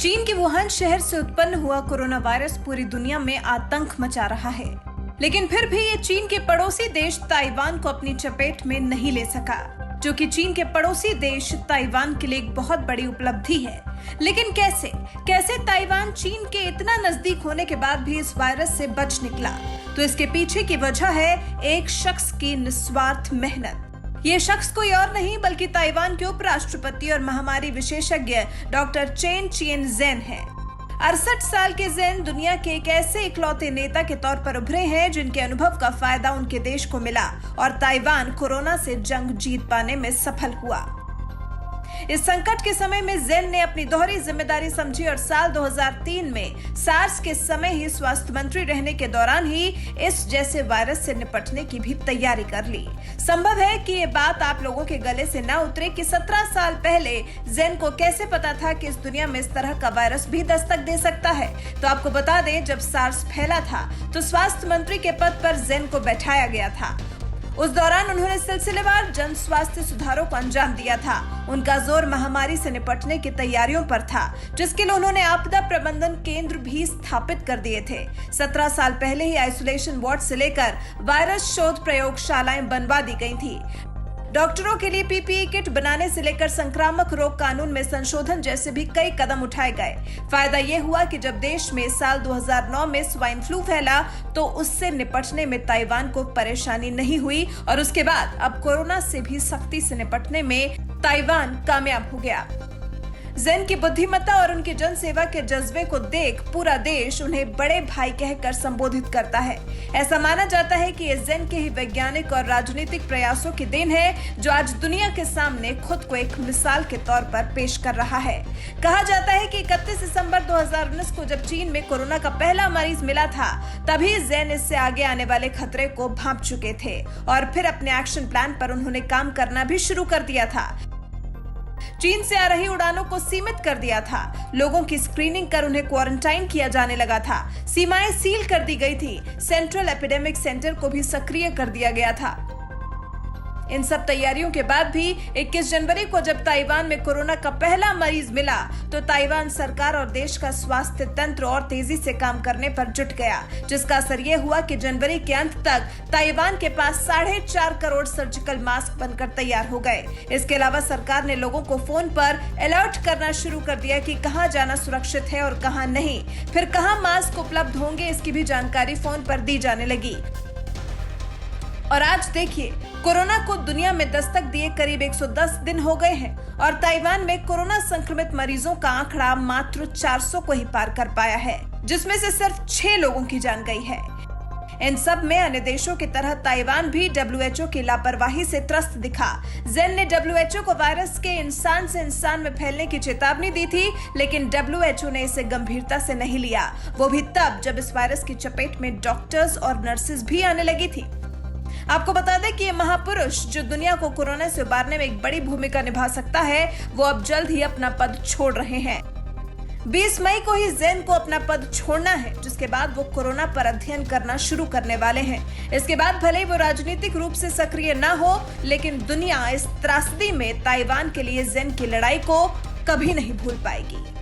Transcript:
चीन के वुहान शहर से उत्पन्न हुआ कोरोना वायरस पूरी दुनिया में आतंक मचा रहा है, लेकिन फिर भी ये चीन के पड़ोसी देश ताइवान को अपनी चपेट में नहीं ले सका, जो कि चीन के पड़ोसी देश ताइवान के लिए एक बहुत बड़ी उपलब्धि है। लेकिन कैसे ताइवान चीन के इतना नजदीक होने के बाद भी इस वायरस से बच निकला? तो इसके पीछे की वजह है एक शख्स की निस्वार्थ मेहनत। ये शख्स कोई और नहीं बल्कि ताइवान के उपराष्ट्रपति और महामारी विशेषज्ञ डॉक्टर चेन चिएन-जेन है। 68 साल के जेन दुनिया के एक ऐसे इकलौते नेता के तौर पर उभरे हैं जिनके अनुभव का फायदा उनके देश को मिला और ताइवान कोरोना से जंग जीत पाने में सफल हुआ। इस संकट के समय में जेन ने अपनी दोहरी जिम्मेदारी समझी और साल 2003 में सार्स के समय ही स्वास्थ्य मंत्री रहने के दौरान ही इस जैसे वायरस से निपटने की भी तैयारी कर ली। संभव है कि ये बात आप लोगों के गले से ना उतरे कि 17 साल पहले जेन को कैसे पता था कि इस दुनिया में इस तरह का वायरस भी दस्तक दे सकता है। तो आपको बता दें, जब सार्स फैला था तो स्वास्थ्य मंत्री के पद पर जेन को बैठाया गया था। उस दौरान उन्होंने सिलसिलेवार जन स्वास्थ्य सुधारों को अंजाम दिया था। उनका जोर महामारी से निपटने की तैयारियों पर था, जिसके लिए उन्होंने आपदा प्रबंधन केंद्र भी स्थापित कर दिए थे। 17 साल पहले ही आइसोलेशन वार्ड से लेकर वायरस शोध प्रयोगशालाएं बनवा दी गई थी। डॉक्टरों के लिए पीपीई किट बनाने से लेकर संक्रामक रोग कानून में संशोधन जैसे भी कई कदम उठाए गए। फायदा ये हुआ कि जब देश में साल 2009 में स्वाइन फ्लू फैला तो उससे निपटने में ताइवान को परेशानी नहीं हुई और उसके बाद अब कोरोना से भी सख्ती से निपटने में ताइवान कामयाब हो गया। जेन की बुद्धिमत्ता और उनकी जन सेवा के जज्बे को देख पूरा देश उन्हें बड़े भाई कहकर संबोधित करता है। ऐसा माना जाता है कि ये जेन के ही वैज्ञानिक और राजनीतिक प्रयासों की देन है, जो आज दुनिया के सामने खुद को एक मिसाल के तौर पर पेश कर रहा है। कहा जाता है कि 31 दिसंबर 2019 को जब चीन में कोरोना का पहला मरीज मिला था, तभी जेन इससे आगे आने वाले खतरे को भांप चुके थे और फिर अपने एक्शन प्लान पर उन्होंने काम करना भी शुरू कर दिया था। चीन से आ रही उड़ानों को सीमित कर दिया था, लोगों की स्क्रीनिंग कर उन्हें क्वारंटाइन किया जाने लगा था, सीमाएं सील कर दी गई थी, सेंट्रल एपिडेमिक सेंटर को भी सक्रिय कर दिया गया था। इन सब तैयारियों के बाद भी 21 जनवरी को जब ताइवान में कोरोना का पहला मरीज मिला तो ताइवान सरकार और देश का स्वास्थ्य तंत्र और तेजी से काम करने पर जुट गया, जिसका असर ये हुआ कि जनवरी के अंत तक ताइवान के पास 4.5 करोड़ सर्जिकल मास्क बनकर तैयार हो गए। इसके अलावा सरकार ने लोगों को फोन पर अलर्ट करना शुरू कर दिया कि कहां जाना सुरक्षित है और कहां नहीं, फिर कहां मास्क उपलब्ध होंगे, इसकी भी जानकारी फोन पर दी जाने लगी। और आज देखिए, कोरोना को दुनिया में दस्तक दिए करीब 110 दिन हो गए हैं और ताइवान में कोरोना संक्रमित मरीजों का आंकड़ा मात्र 400 को ही पार कर पाया है, जिसमें से सिर्फ 6 लोगों की जान गई है। इन सब में अन्य देशों की तरह ताइवान भी WHO की लापरवाही से त्रस्त दिखा। जेन ने WHO को वायरस के इंसान से इंसान में फैलने की चेतावनी दी थी, लेकिन WHO ने इसे गंभीरता से नहीं लिया, वो भी तब जब इस वायरस की चपेट में डॉक्टर्स और नर्सेज भी आने लगी थी। आपको बता दें कि ये महापुरुष जो दुनिया को कोरोना से उबारने में एक बड़ी भूमिका निभा सकता है, वो अब जल्द ही अपना पद छोड़ रहे हैं। 20 मई को ही जेन को अपना पद छोड़ना है, जिसके बाद वो कोरोना पर अध्ययन करना शुरू करने वाले हैं। इसके बाद भले ही वो राजनीतिक रूप से सक्रिय ना हो, लेकिन दुनिया इस त्रासदी में ताइवान के लिए जेन की लड़ाई को कभी नहीं भूल पाएगी।